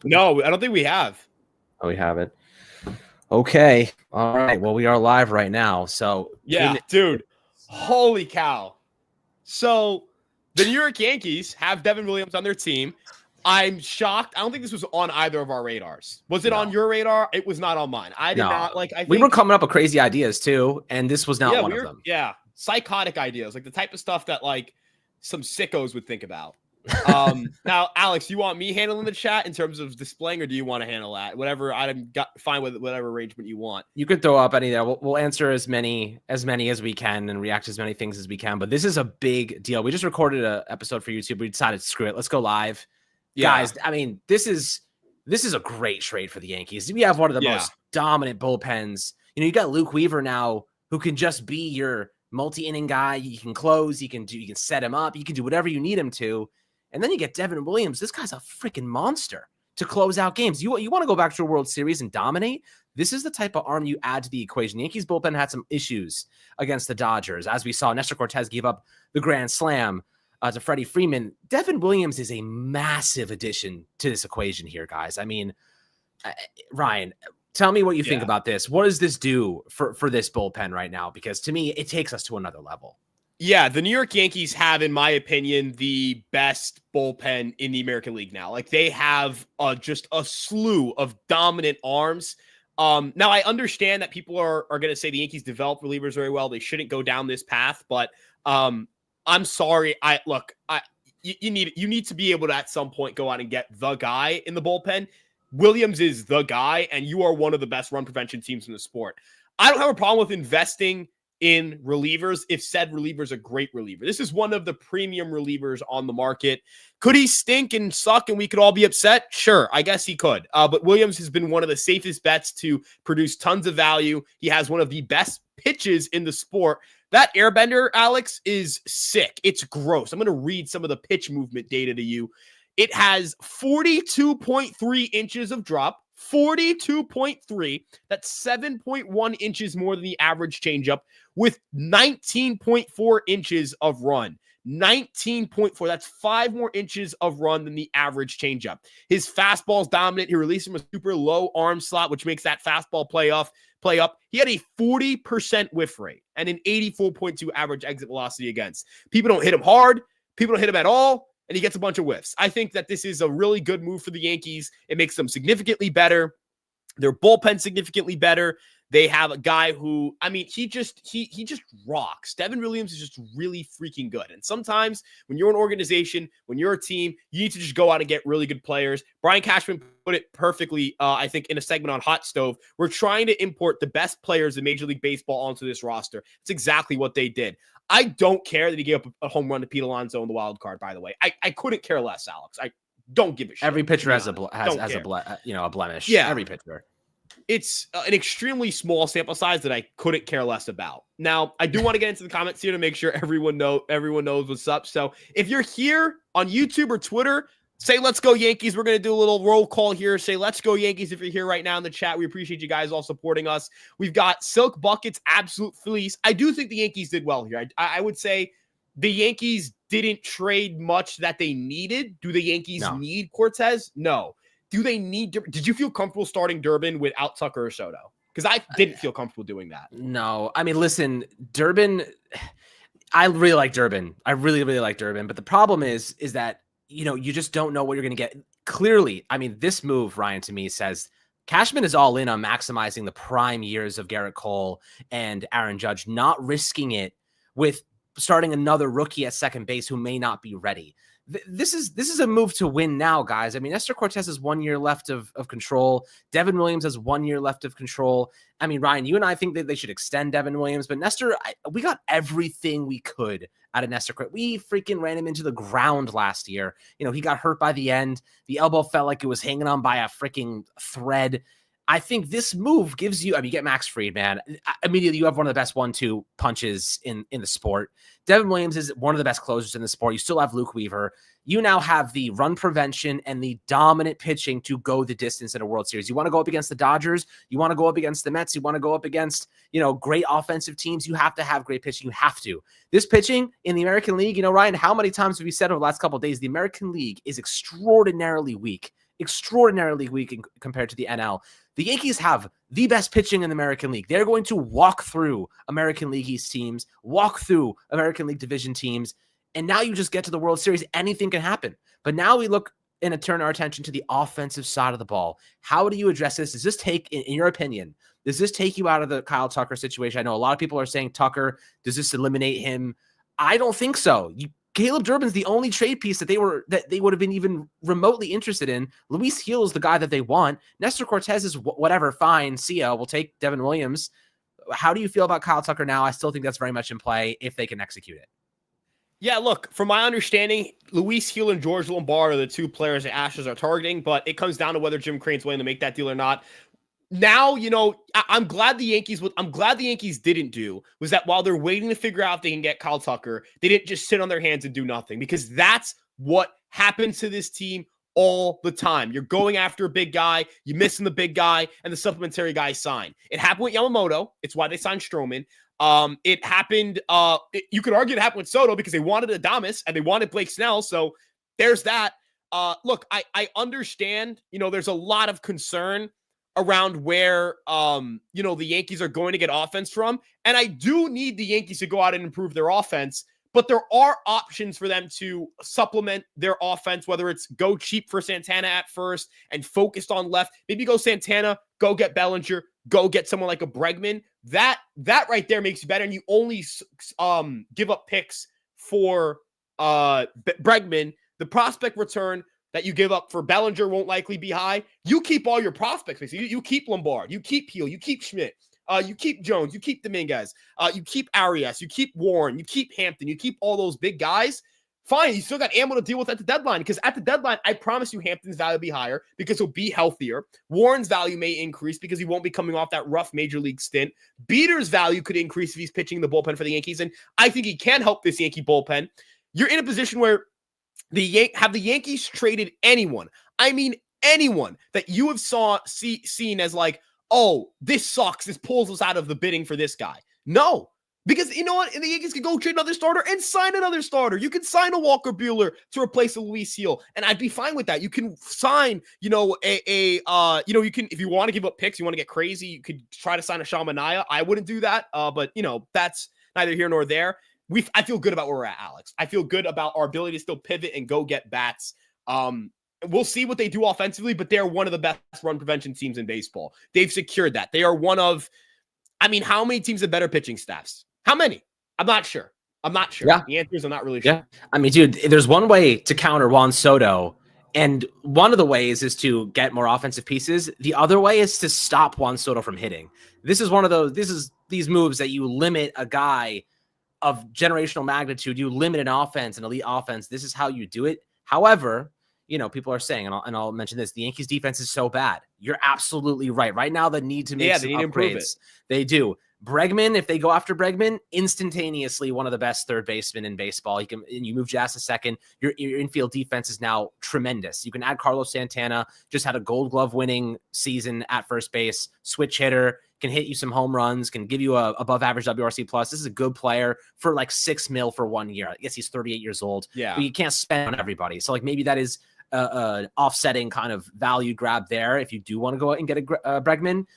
No, I don't think we have. Oh, we haven't. Okay. All right. Well, we are live right now. So, Yeah, dude. Holy cow. So the New York Yankees have Devin Williams on their team. I'm shocked. I don't think this was on either of our radars. Was it on no, your radar? It was not on mine. I did no. not like, I We were think, coming up with crazy ideas too, and this was not yeah, one of them. psychotic ideas, like the type of stuff that like some sickos would think about. Now, Alex, you want me handling the chat in terms of displaying, or do you want to handle that? Whatever, I'm fine with whatever arrangement you want. You could throw up any there. We'll answer as many as we can and react to as many things as we can. But this is a big deal. We just recorded an episode for YouTube. We decided, screw it, let's go live, guys. I mean, this is a great trade for the Yankees. We have one of the most dominant bullpens. You know, you got Luke Weaver now, who can just be your multi-inning guy. He can close. You can set him up. You can do whatever you need him to. And then you get Devin Williams. This guy's a freaking monster to close out games. You want to go back to a World Series and dominate? This is the type of arm you add to the equation. The Yankees bullpen had some issues against the Dodgers. As we saw, Nestor Cortez gave up the grand slam to Freddie Freeman. Devin Williams is a massive addition to this equation here, guys. I mean, Ryan, tell me what you think about this. What does this do for this bullpen right now? Because to me, it takes us to another level. Yeah, the New York Yankees have, in my opinion, the best bullpen in the American League now. Like, they have just a slew of dominant arms. Now, I understand that people are going to say the Yankees develop relievers very well. They shouldn't go down this path, but I'm sorry. You need to be able to at some point go out and get the guy in the bullpen. Williams is the guy, and you are one of the best run prevention teams in the sport. I don't have a problem with investing in relievers if said reliever is a great reliever. This is one of the premium relievers on the market. Could he stink and suck and we could all be upset? Sure, I guess he could. But Williams has been one of the safest bets to produce tons of value. He has one of the best pitches in the sport. That airbender, Alex, is sick. It's gross. I'm going to read some of the pitch movement data to you. It has 42.3 inches of drop, 42.3. That's 7.1 inches more than the average changeup, with 19.4 inches of run. 19.4. That's 5 more inches of run than the average changeup. His fastball is dominant. He released him a super low arm slot, which makes that fastball play up. He had a 40% whiff rate and an 84.2 average exit velocity against. People don't hit him hard. People don't hit him at all. And he gets a bunch of whiffs. I think that this is a really good move for the Yankees. It makes them significantly better. Their bullpen significantly better. They have a guy who, I mean, he just rocks. Devin Williams is just really freaking good. And sometimes when you're an organization, when you're a team, you need to just go out and get really good players. Brian Cashman put it perfectly, I think, in a segment on Hot Stove. We're trying to import the best players in Major League Baseball onto this roster. It's exactly what they did. I don't care that he gave up a home run to Pete Alonso in the wild card, by the way. I couldn't care less, Alex. I don't give a shit. Every pitcher has a blemish. Yeah. Every pitcher. It's an extremely small sample size that I couldn't care less about. Now, I do want to get into the comments here to make sure everyone knows what's up. So if you're here on YouTube or Twitter, say, let's go Yankees. We're going to do a little roll call here. Say, let's go Yankees. If you're here right now in the chat, we appreciate you guys all supporting us. We've got Silk Buckets, Absolute Fleece. I do think the Yankees did well here. I would say the Yankees didn't trade much that they needed. Do the Yankees need Cortez? No. Do they need? Did you feel comfortable starting Durbin without Tucker or Soto? Because I didn't feel comfortable doing that. No. I mean, listen, Durbin, I really like Durbin. I really, really like Durbin. But the problem is that, you know, you just don't know what you're going to get. Clearly, I mean, this move, Ryan, to me says Cashman is all in on maximizing the prime years of Garrett Cole and Aaron Judge, not risking it with starting another rookie at second base who may not be ready. This is a move to win now, guys. I mean, Nestor Cortez has 1 year left of control. Devin Williams has 1 year left of control. I mean, Ryan, you and I think that they should extend Devin Williams, but Nestor, we got everything we could out of Nestor. We freaking ran him into the ground last year. You know, he got hurt by the end. The elbow felt like it was hanging on by a freaking thread. I think this move gives you, I mean, you get Max Fried, man. Immediately, you have one of the best 1-2 punches in the sport. Devin Williams is one of the best closers in the sport. You still have Luke Weaver. You now have the run prevention and the dominant pitching to go the distance in a World Series. You want to go up against the Dodgers. You want to go up against the Mets. You want to go up against, you know, great offensive teams. You have to have great pitching. You have to. This pitching in the American League, you know, Ryan, how many times have you said over the last couple of days, the American League is extraordinarily weak extraordinarily weak compared to the NL. The Yankees have the best pitching in the American League. They're going to walk through American League East teams, walk through American League division teams, and now you just get to the World Series. Anything can happen. But now we look and turn our attention to the offensive side of the ball. How do you address this? Does this take, in your opinion, does this take you out of the Kyle Tucker situation? I know a lot of people are saying Tucker, does this eliminate him? I don't think so. Caleb Durbin's the only trade piece that they would have been even remotely interested in. Luis Gil is the guy that they want. Nestor Cortez is whatever, fine. See ya. We'll take Devin Williams. How do you feel about Kyle Tucker now? I still think that's very much in play if they can execute it. Yeah, look, from my understanding, Luis Gil and George Lombard are the two players the Astros are targeting, but it comes down to whether Jim Crane's willing to make that deal or not. Now, I'm glad the Yankees didn't do was that while they're waiting to figure out if they can get Kyle Tucker, they didn't just sit on their hands and do nothing, because that's what happens to this team all the time. You're going after a big guy, you're missing the big guy, and the supplementary guy sign. It happened with Yamamoto. It's why they signed Stroman. It happened. You could argue it happened with Soto because they wanted Adames and they wanted Blake Snell. So there's that. Look, I understand, there's a lot of concern around where, the Yankees are going to get offense from. And I do need the Yankees to go out and improve their offense, but there are options for them to supplement their offense, whether it's go cheap for Santana at first and focused on left. Maybe go Santana, go get Bellinger, go get someone like a Bregman. That right there makes you better. And you only give up picks for Bregman. The prospect return that you give up for Bellinger won't likely be high. You keep all your prospects. You keep Lombard, you keep Peel, you keep Schmidt, you keep Jones, you keep Dominguez, you keep Arias, you keep Warren, you keep Hampton, you keep all those big guys. Fine, you still got ammo to deal with at the deadline, because at the deadline, I promise you Hampton's value will be higher because he'll be healthier. Warren's value may increase because he won't be coming off that rough major league stint. Beater's value could increase if he's pitching the bullpen for the Yankees, and I think he can help this Yankee bullpen. You're in a position where have the Yankees traded anyone, I mean anyone, that you have seen as like, oh, this sucks, this pulls us out of the bidding for this guy? No. Because you know what? And the Yankees can go trade another starter and sign another starter. You can sign a Walker Buehler to replace a Luis Gil, and I'd be fine with that. You can sign, you can, if you want to give up picks, you want to get crazy, you could try to sign a Sean Manaea. I wouldn't do that, but that's neither here nor there. I feel good about where we're at, Alex. I feel good about our ability to still pivot and go get bats. We'll see what they do offensively, but they're one of the best run prevention teams in baseball. They've secured that. They are one of, how many teams have better pitching staffs? How many? I'm not sure. Yeah. The answer is I'm not really sure. Yeah. Dude, there's one way to counter Juan Soto, and one of the ways is to get more offensive pieces. The other way is to stop Juan Soto from hitting. This is these moves that you limit a guy of generational magnitude. You limit an offense, an elite offense. This is how you do it. However, people are saying, and I'll mention this, the Yankees defense is so bad. You're absolutely right. Right now, they need to make some upgrades. To improve it. They do. Bregman, if they go after Bregman, instantaneously one of the best third basemen in baseball. You move Jazz to second. Your infield defense is now tremendous. You can add Carlos Santana, just had a Gold Glove winning season at first base, switch hitter, can hit you some home runs, can give you a above average WRC plus. This is a good player for like $6 million for 1 year. I guess he's 38 years old. Yeah, but you can't spend on everybody. So maybe that is an offsetting kind of value grab there if you do want to go out and get a Bregman.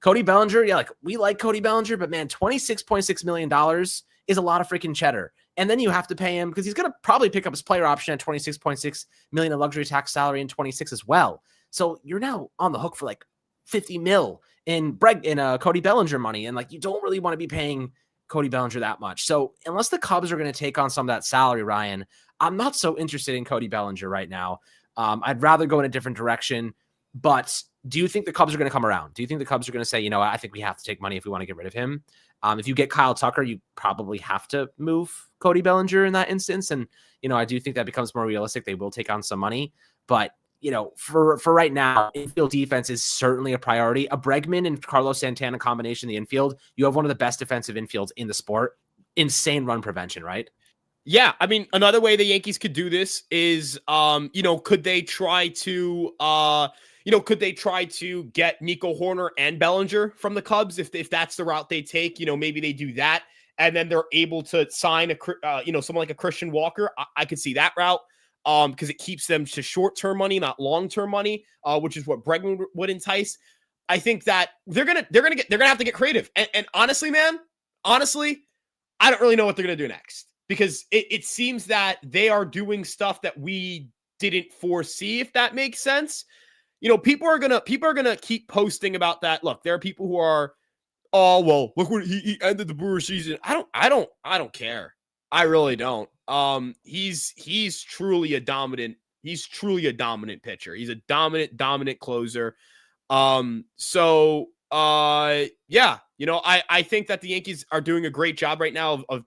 Cody Bellinger, we like Cody Bellinger, but man, $26.6 million is a lot of freaking cheddar. And then you have to pay him because he's going to probably pick up his player option at $26.6 million in luxury tax salary in 26 as well. So you're now on the hook for like $50 million in Cody Bellinger money. And you don't really want to be paying Cody Bellinger that much. So unless the Cubs are going to take on some of that salary, Ryan, I'm not so interested in Cody Bellinger right now. I'd rather go in a different direction, but do you think the Cubs are going to come around? Do you think the Cubs are going to say, I think we have to take money if we want to get rid of him? If you get Kyle Tucker, you probably have to move Cody Bellinger in that instance. And, I do think that becomes more realistic. They will take on some money. But, for right now, infield defense is certainly a priority. A Bregman and Carlos Santana combination in the infield, you have one of the best defensive infields in the sport. Insane run prevention, right? Yeah, another way the Yankees could do this is, could they try to get Nico Horner and Bellinger from the Cubs if that's the route they take? Maybe they do that, and then they're able to sign someone like a Christian Walker. I could see that route. because it keeps them to short-term money, not long-term money, which is what Bregman would entice. I think that they're gonna have to get creative. And honestly, man, I don't really know what they're gonna do next, because it seems that they are doing stuff that we didn't foresee, if that makes sense. People are gonna keep posting about that. Look, there are people who are, oh well, look what he ended the Brewers season. I don't care. I really don't. He's truly a dominant pitcher. He's a dominant closer. Yeah, I think that the Yankees are doing a great job right now of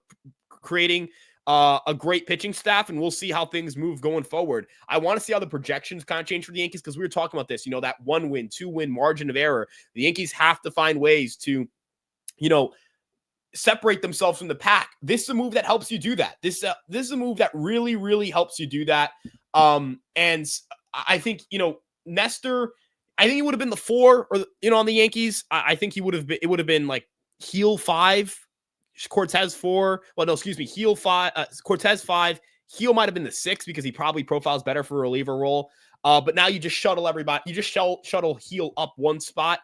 creating a great pitching staff, and we'll see how things move going forward. I want to see how the projections kind of change for the Yankees, because we were talking about this, that 1-win, 2-win margin of error. The Yankees have to find ways to, separate themselves from the pack. This is a move that helps you do that. This is a move that really, really helps you do that. And I think, Nestor, I think he would have been the 4, or, on the Yankees. I think it would have been like heel 5, Cortez 4. Well, no, excuse me, heel 5, Cortez 5. Heel might have been the 6, because he probably profiles better for a reliever role. But now you just shuttle everybody. You just shuttle heel up one spot.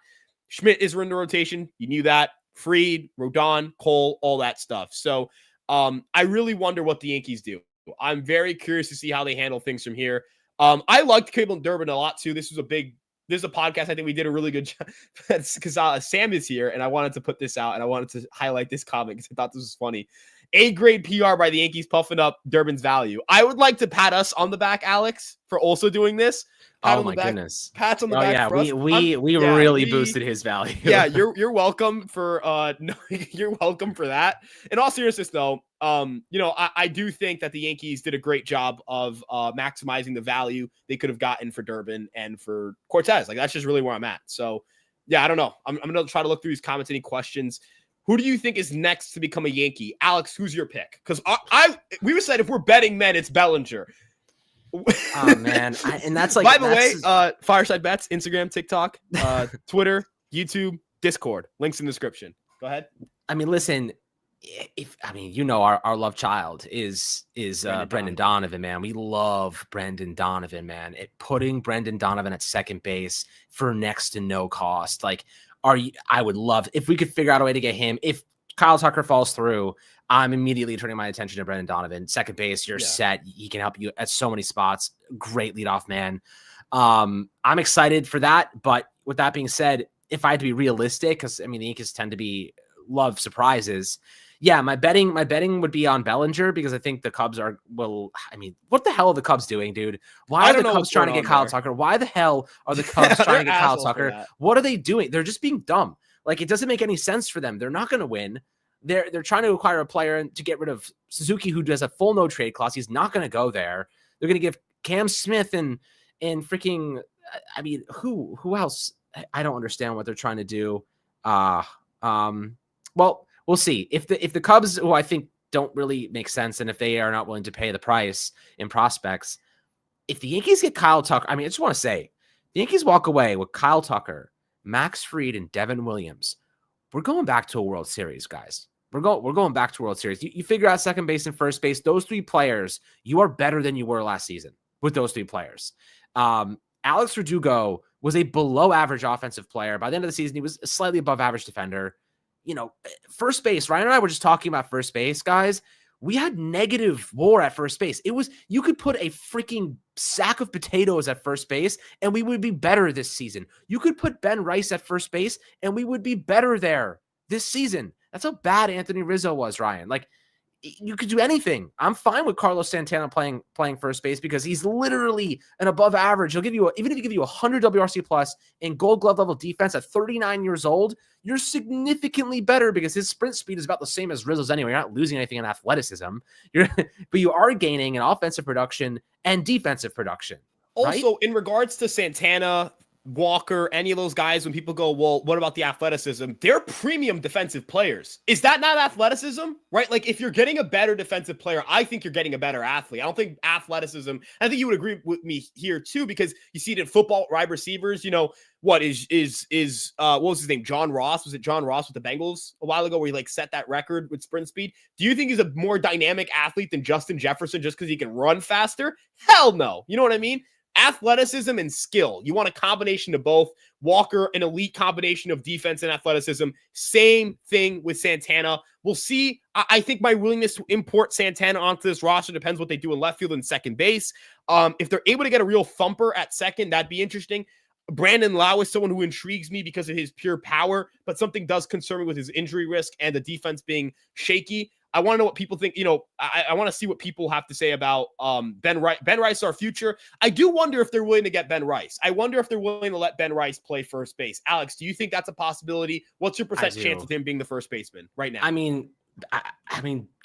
Schmidt is in the rotation. You knew that. Fried, Rodon, Cole, all that stuff. So I really wonder what the Yankees do. I'm very curious to see how they handle things from here. I liked Cable and Durbin a lot too. This is a podcast. I think we did a really good job, because Sam is here, and I wanted to put this out, and I wanted to highlight this comment because I thought this was funny. A-grade PR by the Yankees puffing up Durbin's value. I would like to pat us on the back, Alex, for also doing this. Oh my goodness! Pats on the back. Yeah, for us. we really boosted his value. Yeah, you're welcome for you're welcome for that. In all seriousness, though, I do think that the Yankees did a great job of maximizing the value they could have gotten for Durbin and for Cortez. Like, that's just really where I'm at. So, yeah, I don't know. I'm gonna try to look through these comments. Any questions? Who do you think is next to become a Yankee? Alex, who's your pick? Because we said if we're betting men, it's Bellinger. Oh man, and that's like. By the way, Fireside Bets, Instagram, TikTok, Twitter, YouTube, Discord. Links in the description. Go ahead. I mean, listen. Our love child is Brendan Donovan, man. We love Brendan Donovan, man. Putting Brendan Donovan at second base for next to no cost. Like, I would love if we could figure out a way to get him. If Kyle Tucker falls through, I'm immediately turning my attention to Brendan Donovan. Second base, you're set. He can help you at so many spots. Great leadoff man. I'm excited for that. But with that being said, if I had to be realistic, because the Yankees tend to love surprises. Yeah, my betting would be on Bellinger, because I think the Cubs what the hell are the Cubs doing, dude? Why are the Cubs trying to get Kyle Tucker? Why the hell are the Cubs trying to get Kyle Tucker? What are they doing? They're just being dumb. Like, it doesn't make any sense for them. They're not going to win. They're trying to acquire a player to get rid of Suzuki, who does a full no trade clause. He's not going to go there. They're going to give Cam Smith and freaking, who else? I don't understand what they're trying to do. Well, we'll see. If the Cubs, who I think don't really make sense, and if they are not willing to pay the price in prospects, if the Yankees get Kyle Tucker, I just want to say, the Yankees walk away with Kyle Tucker, Max Fried, and Devin Williams. We're going back to a World Series, guys. We're going back to World Series. You figure out second base and first base. Those 3 players, you are better than you were last season with those 3 players. Alex Verdugo was a below average offensive player. By the end of the season, he was a slightly above average defender. First base, Ryan and I were just talking about first base, guys. We had negative WAR at first base. You could put a freaking sack of potatoes at first base and we would be better this season. You could put Ben Rice at first base and we would be better there this season. That's how bad Anthony Rizzo was, Ryan. Like, you could do anything. I'm fine with Carlos Santana playing first base, because he's literally an above average. He'll give you even if he give you 100 WRC plus in Gold Glove level defense at 39 years old, you're significantly better, because his sprint speed is about the same as Rizzo's anyway. You're not losing anything in athleticism. But you are gaining in offensive production and defensive production. Also, in regards to Santana Walker, any of those guys, when people go, well, what about the athleticism? They're premium defensive players. Is that not athleticism, right? Like if you're getting a better defensive player, I think you're getting a better athlete. I don't think athleticism, I think you would agree with me here too, because you see it in football, wide receivers, what was his name? John Ross. Was it John Ross with the Bengals a while ago where he like set that record with sprint speed? Do you think he's a more dynamic athlete than Justin Jefferson just because he can run faster? Hell no. You know what I mean? Athleticism and skill. You want a combination of both. Walker, an elite combination of defense and athleticism. Same thing with Santana. We'll see. I think my willingness to import Santana onto this roster depends what they do in left field and second base. If they're able to get a real thumper at second, that'd be interesting. Brandon Lau is someone who intrigues me because of his pure power, but something does concern me with his injury risk and the defense being shaky. I want to know what people think. I want to see what people have to say about Ben Rice. Ben Rice, our future. I do wonder if they're willing to get Ben Rice. I wonder if they're willing to let Ben Rice play first base. Alex, do you think that's a possibility? What's your percent chance of him being the first baseman right now? I mean,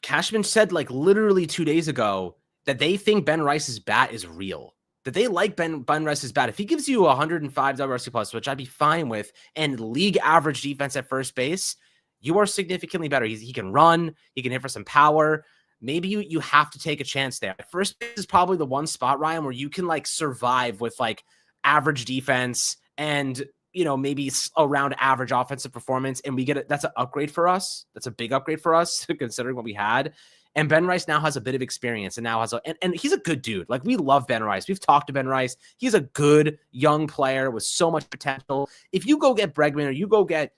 Cashman said like literally 2 days ago that they think Ben Rice's bat is real. That they like Ben Rice's bat. If he gives you 105 WRC plus, which I'd be fine with, and league average defense at first base, you are significantly better. He can run. He can hit for some power. Maybe you have to take a chance there. First base is probably the one spot, Ryan, where you can like survive with like average defense and maybe around average offensive performance, and we get it. That's an upgrade for us. That's a big upgrade for us considering what we had. And Ben Rice now has a bit of experience and now has and he's a good dude. Like we love Ben Rice. We've talked to Ben Rice. He's a good young player with so much potential. If you go get Bregman or you go get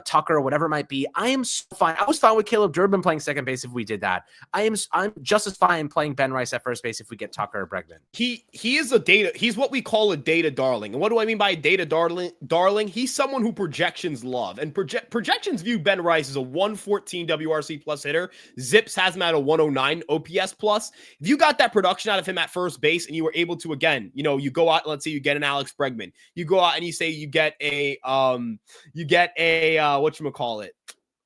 Tucker or whatever it might be, I am so fine. I was fine with Caleb Durbin playing second base if we did that. I'm just as fine playing Ben Rice at first base if we get Tucker or Bregman. He is he's what we call a data darling. And what do I mean by data darling? He's someone who projections love. And projections view Ben Rice as a 114 WRC plus hitter. Zips has him at a 109 OPS plus. If you got that production out of him at first base and you were able to, again, you go out, let's say you get an Alex Bregman. You go out and you say you get a whatchamacallit?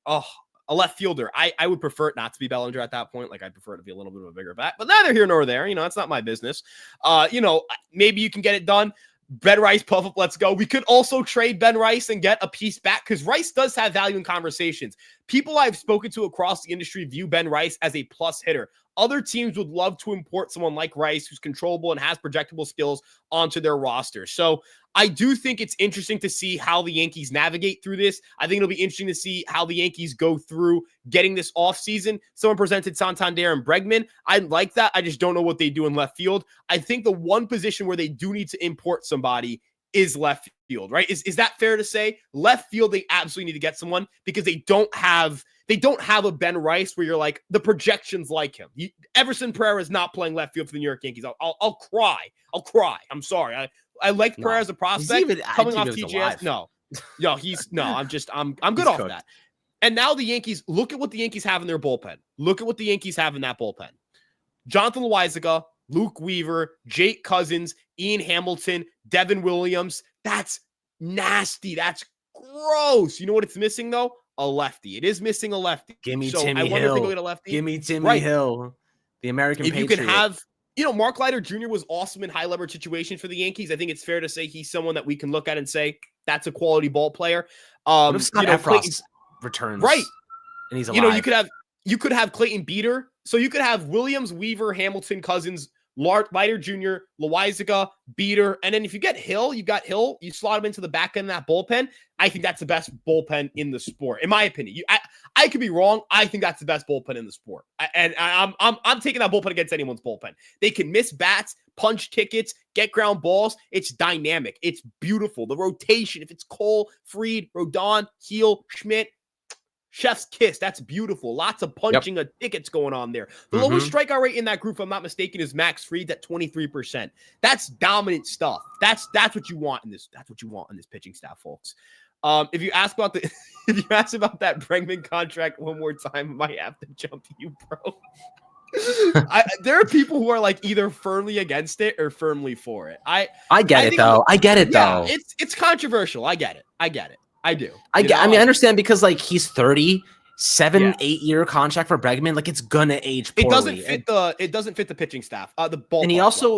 A left fielder. I would prefer it not to be Bellinger at that point. Like, I'd prefer it to be a little bit of a bigger bat, but neither here nor there. It's not my business. Maybe you can get it done. Ben Rice, puff up, let's go. We could also trade Ben Rice and get a piece back because Rice does have value in conversations. People I've spoken to across the industry view Ben Rice as a plus hitter. Other teams would love to import someone like Rice who's controllable and has projectable skills onto their roster. So I do think it's interesting to see how the Yankees navigate through this. I think it'll be interesting to see how the Yankees go through getting this offseason. Someone presented Santander and Bregman. I like that. I just don't know what they do in left field. I think the one position where they do need to import somebody is left field, right? Is that fair to say? Left field, they absolutely need to get someone because they don't have a Ben Rice where you're like, the projections like him. Everson Pereira is not playing left field for the New York Yankees. I'll cry. I'm sorry. I like Pereira as a prospect coming off TJS. No, I'm good off that. And now the Yankees, look at what the Yankees have in their bullpen. Look at what the Yankees have in that bullpen. Jonathan Loizaga, Luke Weaver, Jake Cousins, Ian Hamilton, Devin Williams. That's nasty. That's gross. You know what it's missing though? A lefty. It is missing a lefty. Give me Timmy Hill. If they go get a lefty. Give me Timmy Hill, the American Patriot. You can have, Mark Leiter Jr. was awesome in high leverage situations for the Yankees. I think it's fair to say he's someone that we can look at and say that's a quality ball player. What if Scott Efros returns? Right. And he's alive. You could have Clayton Beater. So you could have Williams, Weaver, Hamilton, Cousins, Leiter Jr., Loizaga, Beater. And then if you get Hill, you slot him into the back end of that bullpen. I think that's the best bullpen in the sport, in my opinion. I could be wrong. I think that's the best bullpen in the sport. I'm taking that bullpen against anyone's bullpen. They can miss bats, punch tickets, get ground balls. It's dynamic. It's beautiful. The rotation, if it's Cole, Fried, Rodon, Heel, Schmidt, chef's kiss. That's beautiful. Lots of punching of tickets going on there. The lowest strikeout rate in that group, if I'm not mistaken, is Max Fried at 23%. That's dominant stuff. That's what you want in this. That's what you want in this pitching staff, folks. If you ask about that Bregman contract one more time, I might have to jump you, bro. There are people who are like either firmly against it or firmly for it. I get it though. It's controversial. I get it. I do. I understand because like he's 30, 7, 8-year contract for Bregman, like it's gonna age poorly. It doesn't fit the pitching staff. The ball. And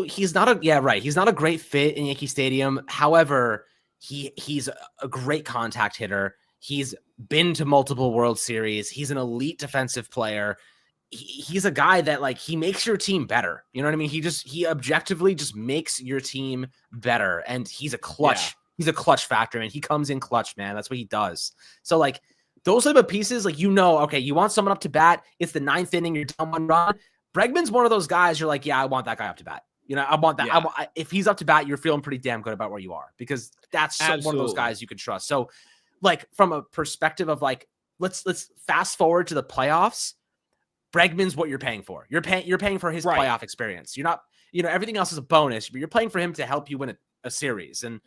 he's not a great fit in Yankee Stadium. However, he's a great contact hitter. He's been to multiple World Series. He's an elite defensive player. He's a guy that like he makes your team better. You know what I mean? He objectively just makes your team better. And he's a clutch. Yeah. He's a clutch factor, and he comes in clutch, man. That's what he does. So like those type of pieces, like okay, you want someone up to bat. It's the 9th inning. You're down 1 run. Bregman's one of those guys. You're like, yeah, I want that guy up to bat. You know, I want that. Yeah. If he's up to bat, you're feeling pretty damn good about where you are because that's one of those guys you can trust. So, like from a perspective of like, let's fast forward to the playoffs. Bregman's what you're paying for. You're paying for his playoff experience. You're not, everything else is a bonus, but you're paying for him to help you win a series, and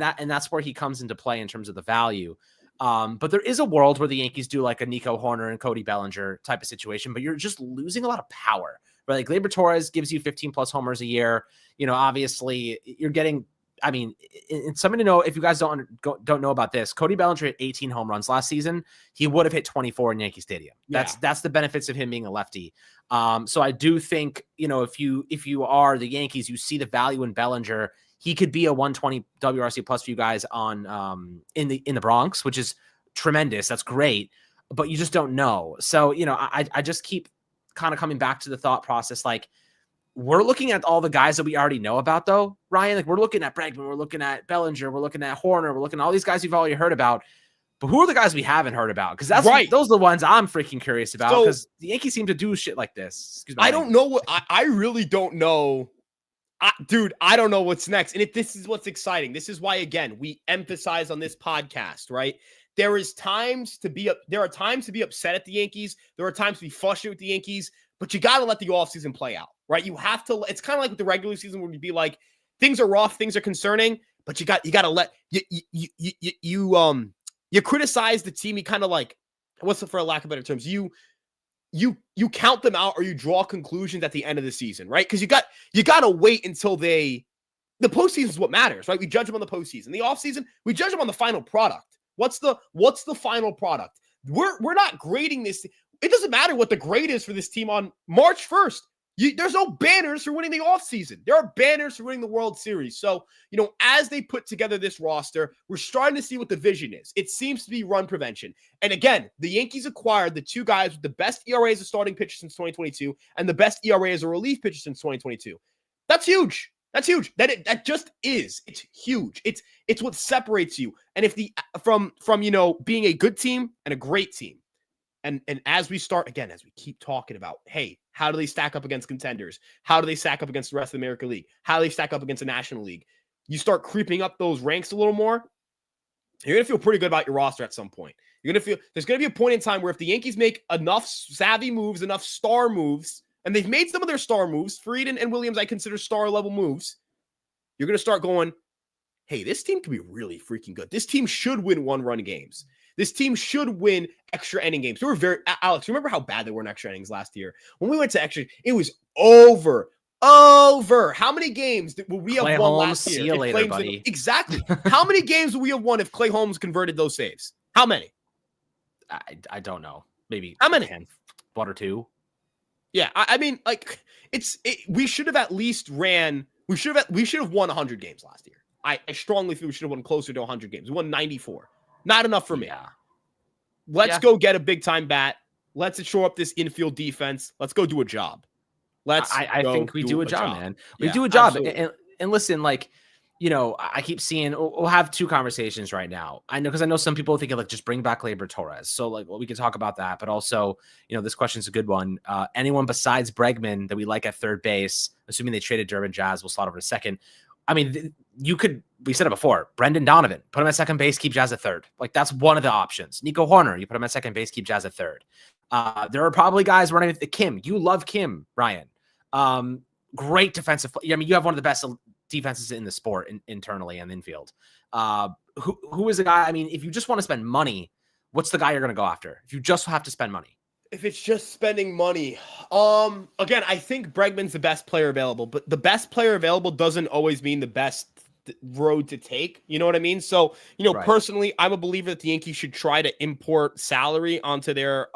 that's where he comes into play in terms of the value. But there is a world where the Yankees do like a Nico Horner and Cody Bellinger type of situation, but you're just losing a lot of power. Right? Like Gleyber Torres gives you 15 plus homers a year. Obviously you're getting. I mean, and something to know if you guys don't know about this, Cody Bellinger hit 18 home runs last season. He would have hit 24 in Yankee Stadium. That's the benefits of him being a lefty. So I do think if you are the Yankees, you see the value in Bellinger. He could be a 120 WRC plus for you guys on in the Bronx, which is tremendous. That's great, but you just don't know. So I just keep kind of coming back to the thought process, like. We're looking at all the guys that we already know about, though, Ryan. Like we're looking at Bregman, we're looking at Bellinger, we're looking at Horner, we're looking at all these guys we've already heard about. But who are the guys we haven't heard about? Because that's right. Those are the ones I'm freaking curious about. Because the Yankees seem to do shit like this. I don't know I really don't know, dude. I don't know what's next. And if this is what's exciting, this is why again we emphasize on this podcast, right? There are times to be upset at the Yankees. There are times to be frustrated with the Yankees. But you got to let the offseason play out, right? You have to. It's kind of like with the regular season where you'd be like, things are rough, things are concerning, but you got to let you criticize the team. You kind of like, for a lack of better terms, you count them out or you draw conclusions at the end of the season, right? Because you got to wait until the postseason is what matters, right? We judge them on the postseason. The offseason, we judge them on the final product. What's the final product? We're not grading this. It doesn't matter what the grade is for this team on March 1st. There's no banners for winning the offseason. There are banners for winning the World Series. So, as they put together this roster, we're starting to see what the vision is. It seems to be run prevention. And again, the Yankees acquired the 2 guys with the best ERA as a starting pitcher since 2022 and the best ERA as a relief pitcher since 2022. That's huge. That's huge. That just is. It's huge. It's what separates you. And if from being a good team and a great team. And as we start, again, as we keep talking about, hey, how do they stack up against contenders? How do they stack up against the rest of the American League? How do they stack up against the National League? You start creeping up those ranks a little more, you're going to feel pretty good about your roster at some point. There's going to be a point in time where if the Yankees make enough savvy moves, enough star moves, and they've made some of their star moves, Fried and Williams I consider star-level moves, you're going to start going, hey, this team could be really freaking good. This team should win 1-run games. This team should win extra inning games. We were Alex, remember how bad they were in extra innings last year? When we went to extra, it was over. How many games will we have won last year? See you later, buddy. Exactly. How many games will we have won if Clay Holmes converted those saves? How many? I don't know. Maybe how many? 1 or 2. Yeah, I mean, like we should have at least ran. We should have won 100 games last year. I strongly feel we should have won closer to 100 games. We won 94. Not enough for me. Yeah. Let's go get a big time bat. Let's shore up this infield defense. Let's go do a job. I think we do a job, man. We do a job. And listen, like, I keep seeing we'll have 2 conversations right now. I know some people are thinking like just bring back Gleyber Torres. So like, we can talk about that. But also, this question's a good one. Anyone besides Bregman that we like at third base, assuming they traded Durbin Jazz, we'll slot over to second. I mean, we said it before, Brendan Donovan, put him at second base, keep Jazz at third. Like that's one of the options. Nico Horner, you put him at second base, keep Jazz at third. There are probably guys running with Kim. You love Kim, Ryan. Great defensive. I mean, you have one of the best defenses in the sport internally and infield. Who is the guy? I mean, if you just want to spend money, what's the guy you're going to go after? If you just have to spend money. If it's just spending money, again, I think Bregman's the best player available, but the best player available doesn't always mean the best road to take. You know what I mean? So, Right. personally, I'm a believer that the Yankees should try to import salary onto their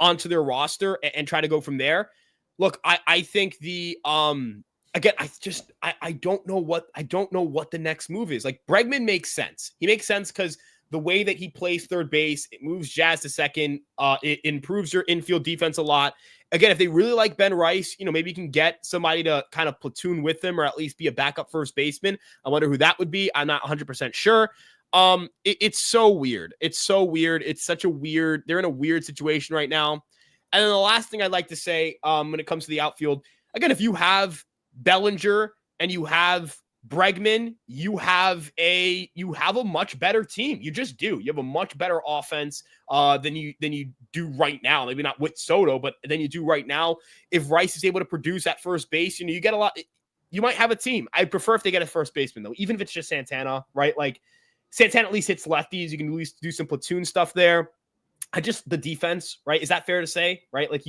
roster and try to go from there. Look, I think again, I don't know what the next move is. Like, Bregman makes sense. He makes sense because the way that he plays third base, it moves Jazz to second. It improves your infield defense a lot. Again, if they really like Ben Rice, maybe you can get somebody to kind of platoon with them or at least be a backup first baseman. I wonder who that would be. I'm not 100% sure. It's so weird. It's so weird. It's such a weird, they're in a weird situation right now. And then the last thing I'd like to say, when it comes to the outfield, again, if you have Bellinger and you have Bregman, you have a much better team. You just do. You have a much better offense than you do right now. Maybe not with Soto, but than you do right now. If Rice is able to produce at first base, you get a lot. You might have a team. I prefer if they get a first baseman though, even if it's just Santana, right? Like, Santana at least hits lefties. You can at least do some platoon stuff there. The defense, right? Is that fair to say, right? Like,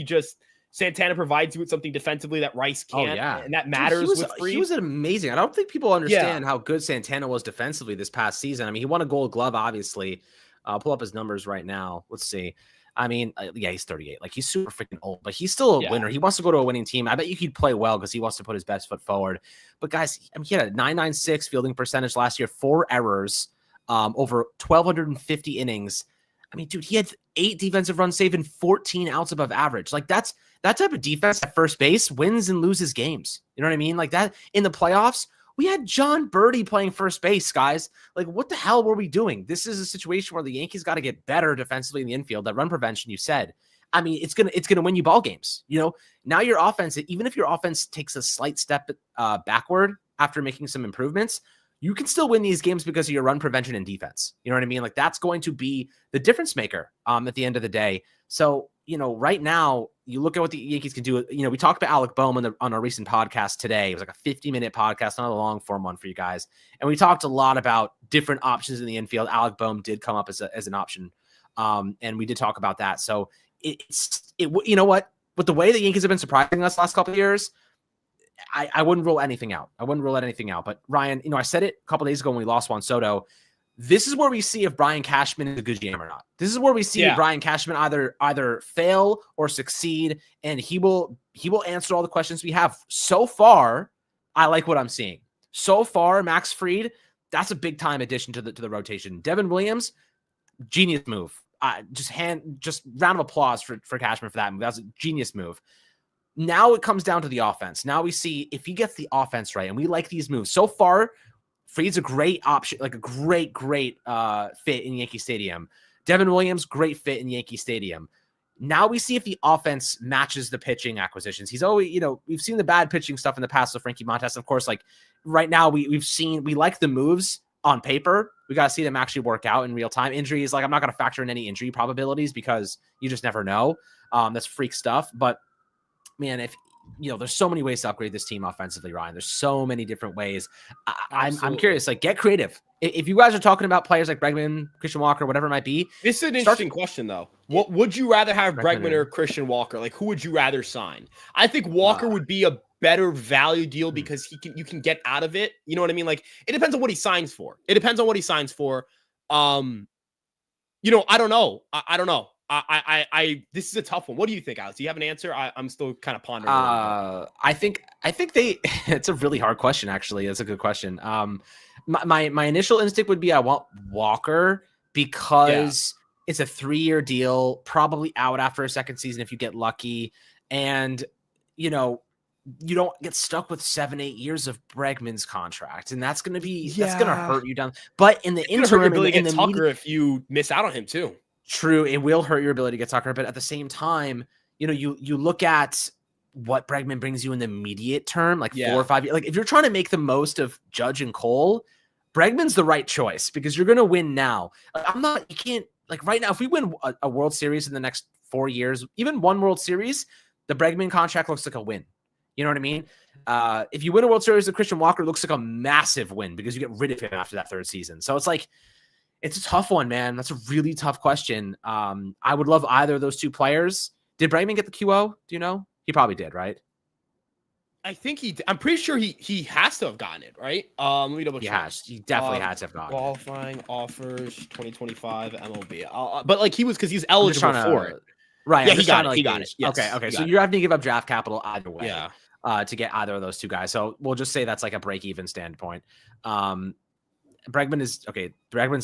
Santana provides you with something defensively that Rice can't. Oh, yeah. And that matters. Dude, he was amazing. I don't think people understand how good Santana was defensively this past season. I mean, he won a Gold Glove, obviously. I'll pull up his numbers right now. Let's see. I mean, he's 38. Like, he's super freaking old, but he's still a winner. He wants to go to a winning team. I bet you he'd play well because he wants to put his best foot forward. But guys, I mean, he had a .996 fielding percentage last year, 4 errors, over 1,250 innings. I mean, dude, he had 8 defensive runs saved and 14 outs above average. Like, that type of defense at first base wins and loses games. You know what I mean? Like, that in the playoffs, we had John Birdie playing first base, guys. Like, what the hell were we doing? This is a situation where the Yankees got to get better defensively in the infield. That run prevention, you said. I mean, it's gonna win you ball games. Now your offense, even if your offense takes a slight step backward after making some improvements, you can still win these games because of your run prevention and defense. You know what I mean? Like, that's going to be the difference maker at the end of the day. So, right now, you look at what the Yankees can do. We talked about Alec Bohm on our recent podcast today. It was like a 50-minute podcast, not a long form one for you guys. And we talked a lot about different options in the infield. Alec Bohm did come up as an option. And we did talk about that. So you know what? With the way the Yankees have been surprising us last couple of years, I wouldn't rule anything out. But Ryan, I said it a couple of days ago when we lost Juan Soto. This is where we see if Brian Cashman is a good GM or not. This is where we see Brian Cashman either fail or succeed, and he will answer all the questions we have. So far, I like what I'm seeing. So far, Max Fried, that's a big time addition to the rotation. Devin Williams, genius move. Just round of applause for Cashman for that move. That's a genius move. Now it comes down to the offense. Now we see if he gets the offense right, and we like these moves. So far, Fried's a great option, like a great fit in Yankee Stadium. Devin Williams, great fit in Yankee Stadium. Now we see if the offense matches the pitching acquisitions. He's always, we've seen the bad pitching stuff in the past with Frankie Montas. Of course, like right now we like the moves on paper. We got to see them actually work out in real time. Injuries, like I'm not going to factor in any injury probabilities because you just never know. That's freak stuff. But man, if there's so many ways to upgrade this team offensively, Ryan. There's so many different ways. I'm curious, like get creative. If you guys are talking about players like Bregman, Christian Walker, whatever it might be. This is an interesting question though. What would you rather have, Bregman or Christian Walker? Like, who would you rather sign? I think Walker would be a better value deal because you can get out of it. You know what I mean? Like, it depends on what he signs for. I don't know. I don't know. This is a tough one. What do you think, Alex? Do you have an answer? I'm still kind of pondering. I think it's a really hard question. Actually, it's a good question. My initial instinct would be I want Walker because it's a 3-year deal, probably out after a second season if you get lucky, and you don't get stuck with 7-8 years of Bregman's contract, and that's gonna hurt you down. But in the interim, if you miss out on him too. True, it will hurt your ability to get Tucker, but at the same time, you look at what Bregman brings you in the immediate term, like 4 or 5 years. Like if you're trying to make the most of Judge and Cole, Bregman's the right choice because you're going to win now. You can't like right now. If we win a World Series in the next 4 years, even one World Series, the Bregman contract looks like a win. You know what I mean? If you win a World Series with Christian Walker, it looks like a massive win because you get rid of him after that 3rd season. So it's like. It's a tough one, man. That's a really tough question. I would love either of those two players. Did Bregman get the QO? Do you know? He probably did, right? I think I'm pretty sure he has to have gotten it, right? Let me double check. He definitely had to have gotten it. Qualifying offers 2025 MLB. But like because he's I'm just eligible trying for to, it. right? Yeah, I'm he just got trying it. to, He like, got it. Yes, okay. he So got you're having to give up draft capital either way. Yeah. To get either of those two guys. So we'll just say that's like a break-even standpoint. Bregman's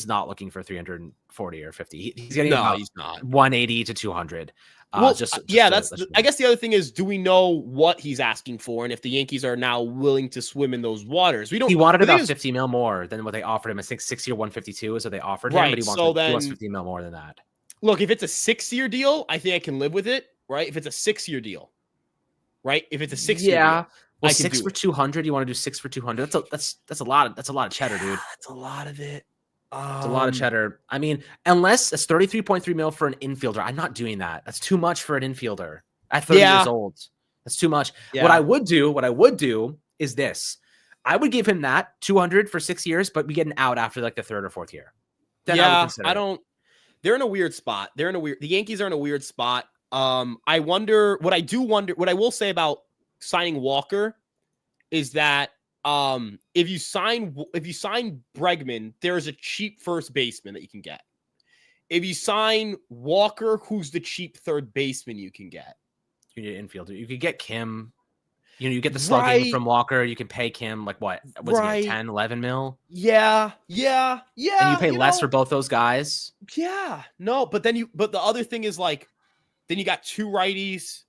not looking for 340 or 50. He's getting about he's not 180 to 200. Well, I guess the other thing is, do we know what he's asking for, and if the Yankees are now willing to swim in those waters? We don't. He wanted about 50 mil more than what they offered him. I think 6-year 152 is what they offered him, but he wants 50 mil more than that. Look, if it's a 6-year deal, I think I can live with it, right? If it's a 6-year deal, right? If it's a 6-year deal, well, 6 for 200. You want to do 6 for 200? That's a lot. That's a lot of cheddar, dude. That's a lot of it. It's a lot of cheddar. I mean, unless it's 33.3 mil for an infielder, I'm not doing that. That's too much for an infielder at 30 years old. That's too much. Yeah. What I would do is this. I would give him that 200 for 6 years, but we get an out after like the 3rd or 4th year. Then I don't. They're in a weird spot. The Yankees are in a weird spot. What I will say about signing Walker is that if you sign Bregman, there's a cheap first baseman that you can get. If you sign Walker, who's the cheap third baseman you can get? You need an infielder. You could get Kim. You get the slugging from Walker. You can pay Kim like what? Was it 10, 11 mil? Yeah. And you pay less for both those guys. Yeah. No, but the other thing is like, then you got 2 righties.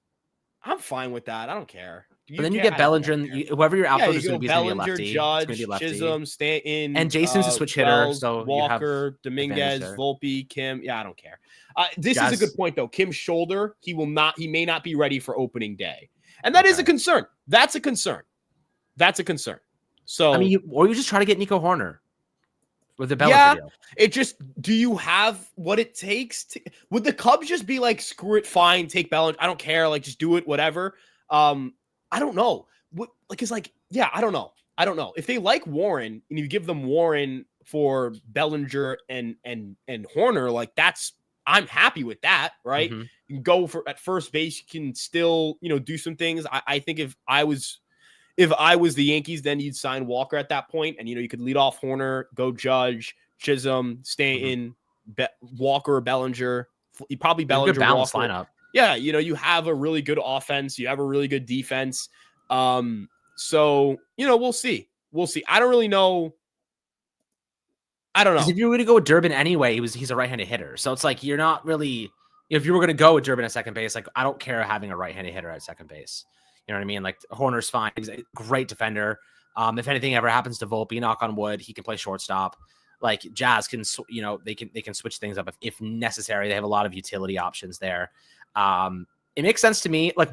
I'm fine with that. I don't care. But then you get Bellinger, whoever your outfielder is going to be, Bellinger, Judge, Chisholm, Stanton, and Jason's a switch hitter. So Walker, Dominguez, Volpe, Kim. Yeah, I don't care. This is a good point though. Kim's shoulder, he may not be ready for opening day, and that is a concern. That's a concern. So I mean, you just try to get Nico Horner with the Bellinger deal. It just, do you have what it takes to? Would the Cubs just be like, screw it, fine, take Bellinger, I don't care, like just do it, whatever. I don't know. I don't know. If they like Warren and you give them Warren for Bellinger and Horner, like I'm happy with that, right? Mm-hmm. You can go for at first base, you can still, do some things. I think if I was the Yankees, then you'd sign Walker at that point, and you could lead off Horner, go Judge, Chisholm, Stanton, Walker, Bellinger. You probably Bellinger, good balanced Walker. Lineup. Yeah, you have a really good offense. You have a really good defense. So, we'll see. I don't really know. I don't know. If you were going to go with Durbin anyway, he's a right-handed hitter. So it's like you're not really. If you were going to go with Durbin at second base, like I don't care having a right-handed hitter at second base. You know what I mean? Like Horner's fine. He's a great defender. If anything ever happens to Volpe, knock on wood, he can play shortstop. Like Jazz can, they can switch things up if necessary. They have a lot of utility options there. It makes sense to me. Like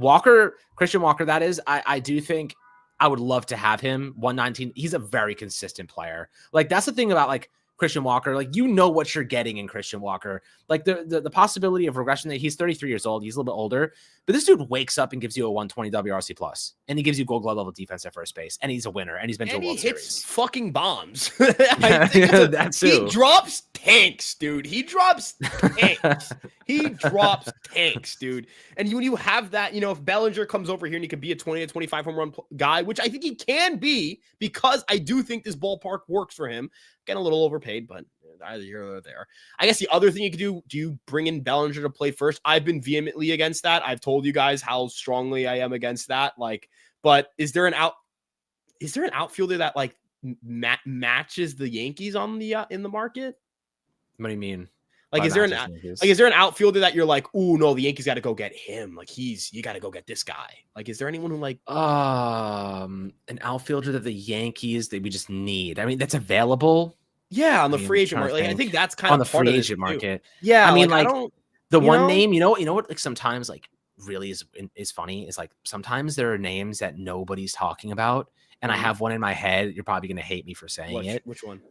Christian Walker, that is, I do think I would love to have him 119. He's a very consistent player. Like that's the thing about like Christian Walker, like what you're getting in Christian Walker. Like the possibility of regression, that he's 33 years old, he's a little bit older, but this dude wakes up and gives you a 120 WRC plus, and he gives you Gold Glove level defense at first base, and he's a winner, and he's been to a World Series. Hits fucking bombs. That too. He drops tanks, dude. He drops tanks, dude. And when you have that, if Bellinger comes over here and he could be a 20 to 25 home run guy, which I think he can be, because I do think this ballpark works for him. Getting a little overpaid, but either here or there. I guess the other thing you could do you bring in Bellinger to play first? I've been vehemently against that. I've told you guys how strongly I am against that. Like, but is there an outfielder that like matches the Yankees on the in the market? What do you mean? Like, is there an outfielder that you're like, ooh, no, the Yankees got to go get him. Like you got to go get this guy. Like, is there anyone who like, an outfielder that the Yankees we just need? I mean, that's available. Yeah, on the free agent market. Like, I think that's kind of on the free agent market. Yeah, I mean, like the one name, you know what? Like sometimes, like really is funny. Is like sometimes there are names that nobody's talking about, and I have one in my head. You're probably gonna hate me for saying it. Which one?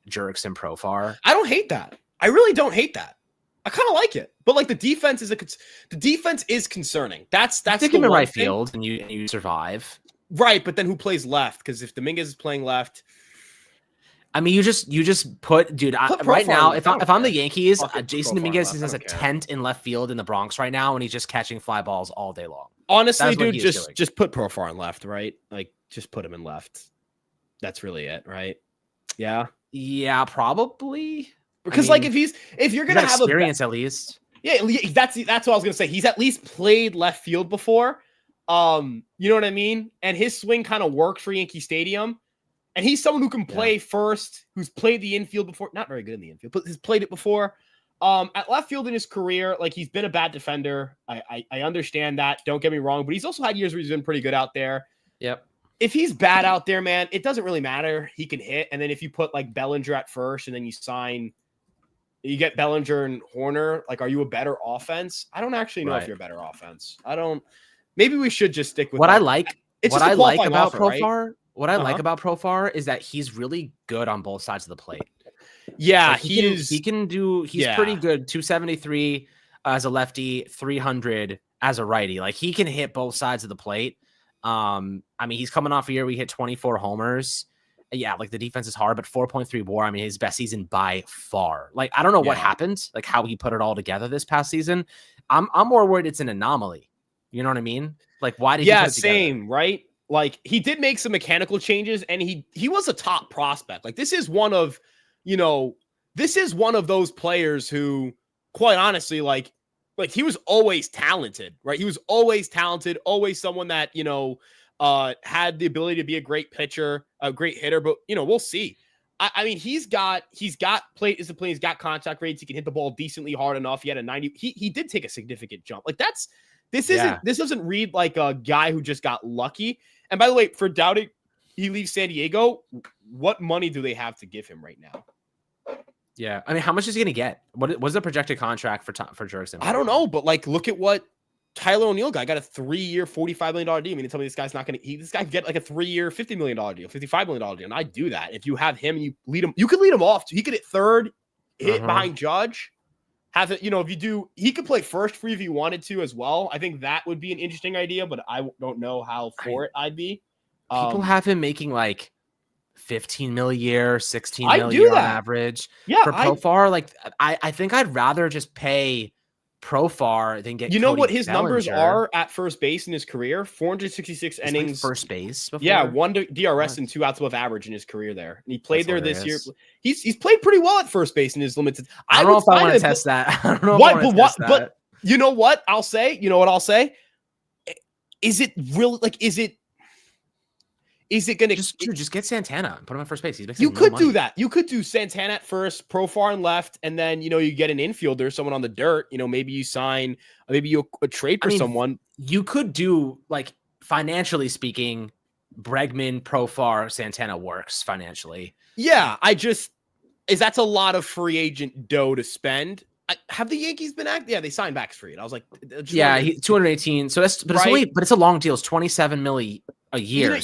Jurickson Profar. I don't hate that. I really don't hate that. I kind of like it, but like the defense is concerning. That's stick him in right field, and you survive. Right, but then who plays left? Because if Dominguez is playing left. I mean, you just put, dude. Right now, if I'm the Yankees, Jason Dominguez has a tent in left field in the Bronx right now, and he's just catching fly balls all day long. Honestly, That's what dude, he is doing. just put Profar in left, right? Like, just put him in left. That's really it, right? Yeah. Yeah, probably. Because like if you're he's gonna got have experience at least. yeah, that's what I was gonna say. He's at least played left field before. You know what I mean? And his swing kind of works for Yankee Stadium. And he's someone who can play first, who's played the infield before. Not very good in the infield, but has played it before. At left field in his career, like he's been a bad defender. I understand that. Don't get me wrong, but he's also had years where he's been pretty good out there. Yep. If he's bad out there, man, it doesn't really matter. He can hit. And then if you put like Bellinger at first and then you get Bellinger and Horner, like, are you a better offense? I don't actually know if you're a better offense. Maybe we should just stick with what that. I like. It's what just I like about offer, Profar. Right? What I like about Profar is that he's really good on both sides of the plate. Yeah, like he can do. He's pretty good. 273 as a lefty, 300 as a righty. Like he can hit both sides of the plate. I mean, he's coming off a year we hit 24 homers. Yeah, like the defense is hard, but 4.3 WAR. I mean, his best season by far. Like I don't know what happened, like how he put it all together this past season. I'm more worried it's an anomaly. You know what I mean? Like why did he put it same, right? Like he did make some mechanical changes, and he was a top prospect. Like this is one of those players who, quite honestly, like he was always talented, right? He was always talented, always someone that had the ability to be a great pitcher, a great hitter. But we'll see. I mean, he's got plate discipline, he's got contact rates, he can hit the ball decently hard enough. He had a 90. He did take a significant jump. Like this doesn't read like a guy who just got lucky. And by the way, for doubting he leaves San Diego, what money do they have to give him right now? Yeah, I mean, how much is he going to get? What's the projected contract for Jurickson? I don't know, but like, look at what Tyler O'Neill got. Got a 3-year, $45 million deal. I mean, tell me this guy's not going to. This guy could get like a 3-year, $50 million deal, $55 million deal, and I'd do that if you have him and you lead him. You could lead him off. He could hit third, hit behind Judge. Have it, if you do, he could play first for you if you wanted to as well. I think that would be an interesting idea, but I don't know how for it I'd be. People have him making like 15 mil a year, 16 mil a year on average. Yeah, for Profar, like I think I'd rather just pay Profar than get. You know what his Bellinger. numbers are at first base in his career? 466 innings, first base. Before? Yeah, 1 DRS and 2 outs above average in his career there. And he played there this year. He's played pretty well at first base in his limited. I don't know if I want to test that. I don't know. But you know what I'll say? Is it really like? Is it going to just get Santana and put him at first base? You could do that. You could do Santana at first, Profar on left, and then you get an infielder, someone on the dirt. Maybe you sign, maybe you trade for someone. You could do, like, financially speaking, Bregman, Profar, Santana works financially. Yeah, that's a lot of free agent dough to spend. Have the Yankees been active? Yeah, they signed back free. I was like, 218. So it's a long deal. It's 27 milli a year.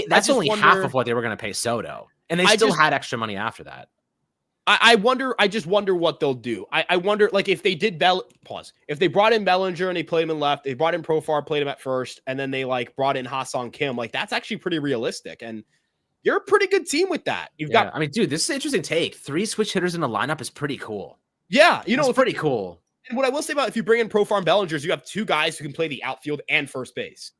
That's only half of what they were going to pay Soto, and they still had extra money after that. I just wonder what they'll do. I wonder, like, if they did if they brought in Bellinger and they played him in left, they brought in Profar, played him at first, and then they like brought in Ha-Seong Kim. Like, that's actually pretty realistic, and you're a pretty good team with that. I mean, dude, this is an interesting take. 3 switch hitters in the lineup is pretty cool. Yeah, it's pretty cool. And what I will say about if you bring in Profar and Bellinger is you have 2 guys who can play the outfield and first base.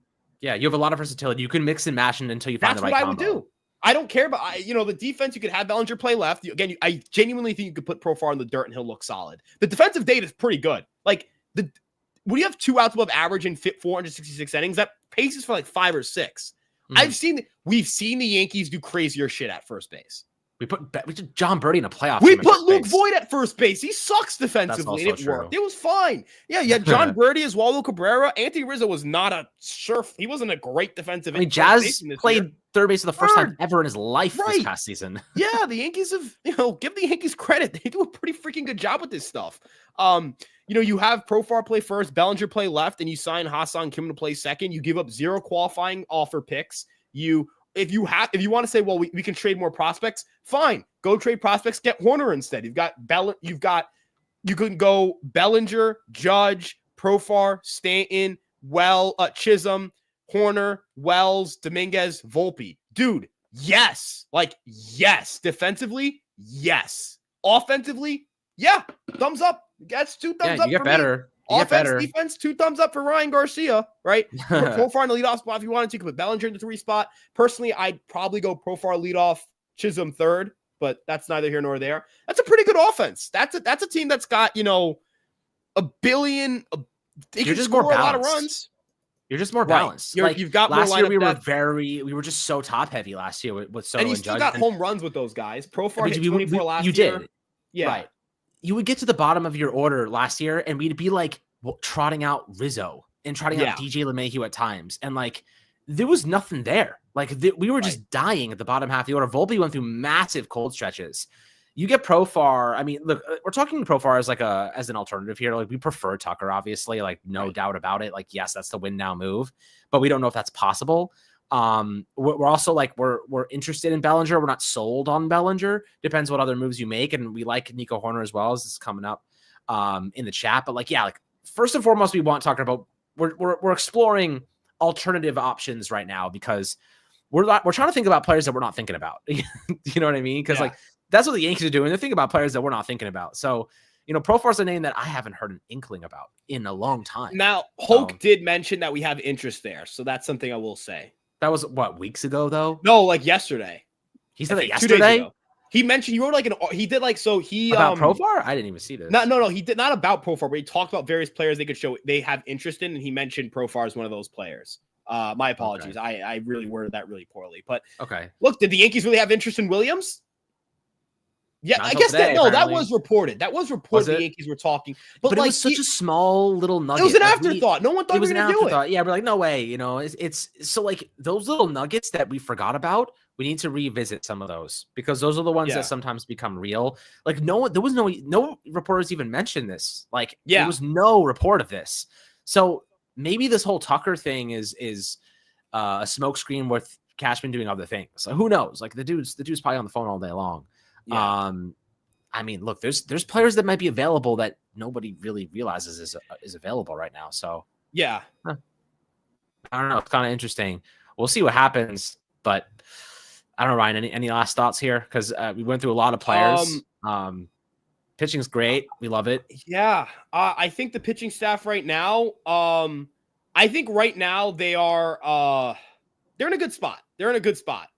Yeah, you have a lot of versatility. You can mix and match until you find the right combo. That's what I would do. I don't care about, the defense. You could have Bellinger play left. Again, I genuinely think you could put Profar in the dirt and he'll look solid. The defensive data is pretty good. Like, when you have 2 outs above average and 466 innings, that paces for like 5 or 6. We've seen the Yankees do crazier shit at first base. We put John Birdie in a playoff. We put Luke Voigt at first base. He sucks defensively, and it worked. It was fine. Yeah, you had John Birdie, Oswaldo Cabrera. Anthony Rizzo was not a surf. He wasn't a great defensive. I mean, Jazz played third base for the first time ever in his life this past season. Yeah, the Yankees have, give the Yankees credit. They do a pretty freaking good job with this stuff. You have Profar play first, Bellinger play left, and you sign Ha-Seong Kim to play second. You give up 0 qualifying offer picks. If you want to say, well, we can trade more prospects, fine. Go trade prospects, get Horner instead. You can go Bellinger, Judge, Profar, Stanton, Chisholm, Horner, Wells, Dominguez, Volpe. Dude, yes. Like, yes. Defensively, yes. Offensively, yeah. Thumbs up. That's 2 thumbs up. You get better. You get Offense, better. defense, 2 thumbs up for Ryan Garcia, right? Profar in the leadoff spot if you wanted to. You could put Bellinger in the 3 spot. Personally, I'd probably go Profar leadoff, Chisholm third, but that's neither here nor there. That's a pretty good offense. That's a team that's got, a billion. They can score a lot of runs. You're just more balanced. Right. You've got last more year. We depth. were just so top heavy last year with Soto And you and still Judge. got home runs with those guys. Profar hit 24 last year. You did. Yeah. Right. You would get to the bottom of your order last year, and we'd be like trotting out Rizzo and trotting out DJ LeMahieu at times, and there was nothing there. We were just dying at the bottom half of the order. Volpe went through massive cold stretches. You get Profar. I mean, look, we're talking Profar as an alternative here. We prefer Tucker, obviously, no doubt about it. Yes, that's the win now move, but we don't know if that's possible. We're also we're interested in Bellinger. We're not sold on Bellinger. Depends what other moves you make, and we like Nico Horner as well, as this is coming up in the chat. But first and foremost, we want to talk about we're exploring alternative options right now because we're trying to think about players that we're not thinking about. You know what I mean? Because that's what the Yankees are doing. They're thinking about players that we're not thinking about. So, Profar's a name that I haven't heard an inkling about in a long time. Now, Hoke did mention that we have interest there. So that's something I will say. That was weeks ago though? No, yesterday. He said that yesterday? 2 days ago. He mentioned, you wrote he did about Profar? I didn't even see this. No, he did not about Profar, but he talked about various players they could show they have interest in, and he mentioned Profar as one of those players. My apologies. Okay. I really worded that really poorly. But okay. Look, did the Yankees really have interest in Williams? Yeah, not I guess today, that was reported. That was reported. The Yankees were talking, but it was such a small little nugget. It was an afterthought. No one thought we were going to do it. Yeah, we're no way. It's so those little nuggets that we forgot about. We need to revisit some of those because those are the ones that sometimes become real. there was no reporters even mentioned this. There was no report of this. So maybe this whole Tucker thing is a smokescreen with Cashman doing other things. So who knows? The dude's probably on the phone all day long. Yeah. I mean, look, there's players that might be available that nobody really realizes is available right now. So yeah, I don't know. It's kind of interesting. We'll see what happens, but I don't know, Ryan, any last thoughts here? Because we went through a lot of players. Pitching's great. We love it. Yeah. I think the pitching staff right now, I think right now they are they're in a good spot. They're in a good spot.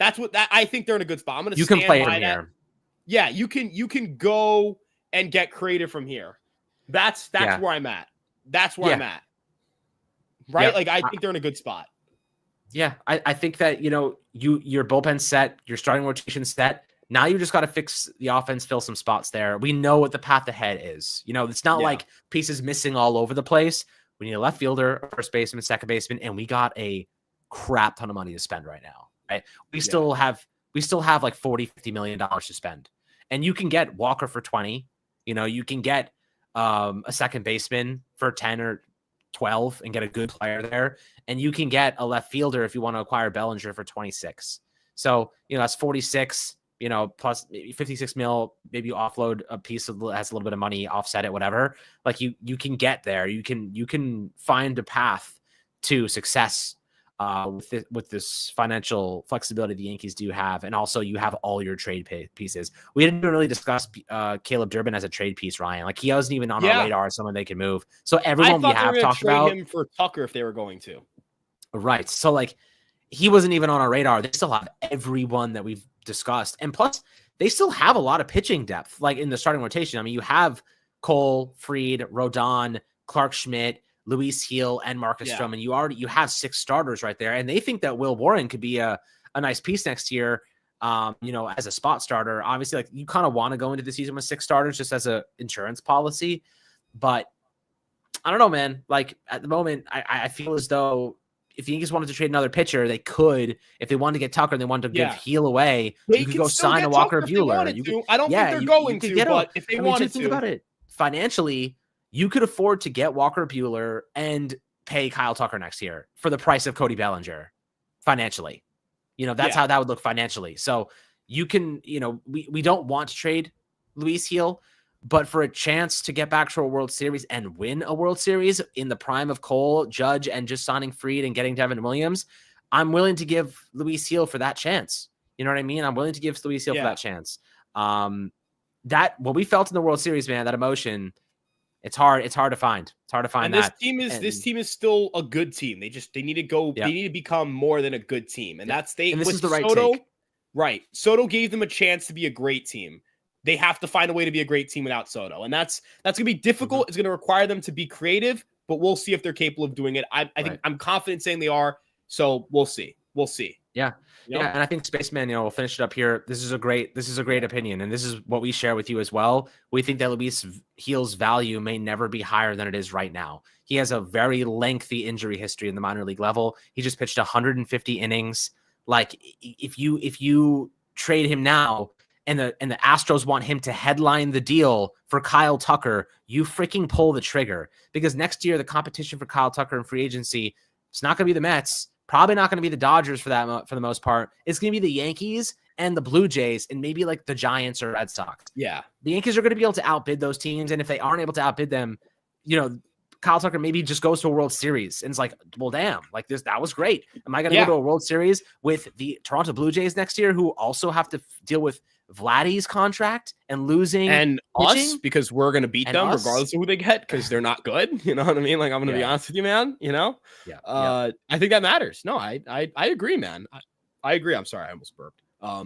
I think they're in a good spot. I'm going to stand by that. You can play from here. Yeah, you can go and get creative from here. That's where I'm at. That's where I'm at. Right? Yep. I think they're in a good spot. Yeah, I think that, your bullpen set, your starting rotation set. Now you just got to fix the offense, fill some spots there. We know what the path ahead is. It's not like pieces missing all over the place. We need a left fielder, a first baseman, second baseman, and we got a crap ton of money to spend right now. Right? We still have $40, $50 million to spend. And you can get Walker for 20. You can get a second baseman for 10 or 12 and get a good player there. And you can get a left fielder if you want to acquire Bellinger for 26. So, that's 46, plus maybe 56 mil, maybe you offload a piece that has a little bit of money, offset it, whatever. You can get there. You can find a path to success with this financial flexibility the Yankees do have. And also you have all your trade pieces. We didn't really discuss Caleb Durbin as a trade piece, Ryan. He wasn't even on our radar as someone they can move. So everyone we have talked about him for Tucker if they were going to. Right. So he wasn't even on our radar. They still have everyone that we've discussed. And plus they still have a lot of pitching depth, in the starting rotation. I mean, you have Cole, Fried, Rodon, Clark Schmidt, Luis Gil, and Marcus Stroman. You have 6 starters right there. And they think that Will Warren could be a nice piece next year, as a spot starter. Obviously, you kind of want to go into the season with 6 starters just as a insurance policy. But I don't know, man. At the moment, I feel as though if the Yankees wanted to trade another pitcher, they could. If they wanted to get Tucker and they wanted to give Gil away, you could go sign a Walker Buehler. I don't think they're going to, but if they wanted to. Think about it. Financially, you could afford to get Walker Buehler and pay Kyle Tucker next year for the price of Cody Bellinger financially. That's how that would look financially. So you can, we don't want to trade Luis Gil, but for a chance to get back to a World Series and win a World Series in the prime of Cole, Judge, and just signing Fried and getting Devin Williams, I'm willing to give Luis Gil for that chance. You know what I mean? I'm willing to give Luis Gil for that chance. That what we felt in the World Series, man, that emotion, It's hard to find. It's hard to find And that. this team is still a good team. They need to go. Yeah. They need to become more than a good team, and that's And this with is the right Soto. take. Right, Soto gave them a chance to be a great team. They have to find a way to be a great team without Soto, and that's gonna be difficult. It's gonna require them to be creative, but we'll see if they're capable of doing it. I think I'm confident saying they are. So we'll see. We'll see. Yeah. You know? Yeah. And I think Spaceman, we'll finish it up here. This is a great opinion. And this is what we share with you as well. We think that Luis Gil's value may never be higher than it is right now. He has a very lengthy injury history in the minor league level. He just pitched 150 innings. Like if you trade him now and the Astros want him to headline the deal for Kyle Tucker, you freaking pull the trigger, because next year the competition for Kyle Tucker in free agency, it's not going to be the Mets. Probably not going to be the Dodgers for the most part. It's going to be the Yankees and the Blue Jays and maybe like the Giants or Red Sox. Yeah. The Yankees are going to be able to outbid those teams. And if they aren't able to outbid them, Kyle Tucker maybe just goes to a World Series. And it's like, well, damn, like that was great. Am I going to go to a World Series with the Toronto Blue Jays next year, who also have to deal with Vladdy's contract and losing and pitching? Us, because we're going to beat them regardless of who they get, because they're not good. You know what I mean? Like, I'm going to be honest with you, man. I think that matters. No, I agree, man. I agree. I'm sorry, I almost burped. I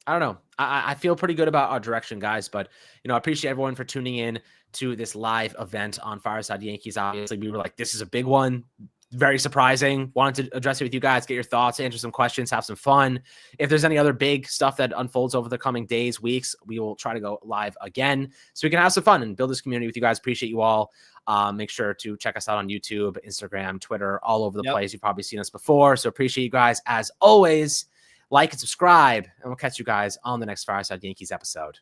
don't know. I feel pretty good about our direction, guys, but I appreciate everyone for tuning in to this live event on Fireside Yankees. Obviously, we were like, this is a big one. Very surprising. Wanted to address it with you guys, get your thoughts, answer some questions, have some fun. If there's any other big stuff that unfolds over the coming days, weeks, we will try to go live again so we can have some fun and build this community with you guys. Appreciate you all. Make sure to check us out on YouTube, Instagram, Twitter, all over the place. You've probably seen us before. So appreciate you guys. As always, like and subscribe, and we'll catch you guys on the next Fireside Yankees episode.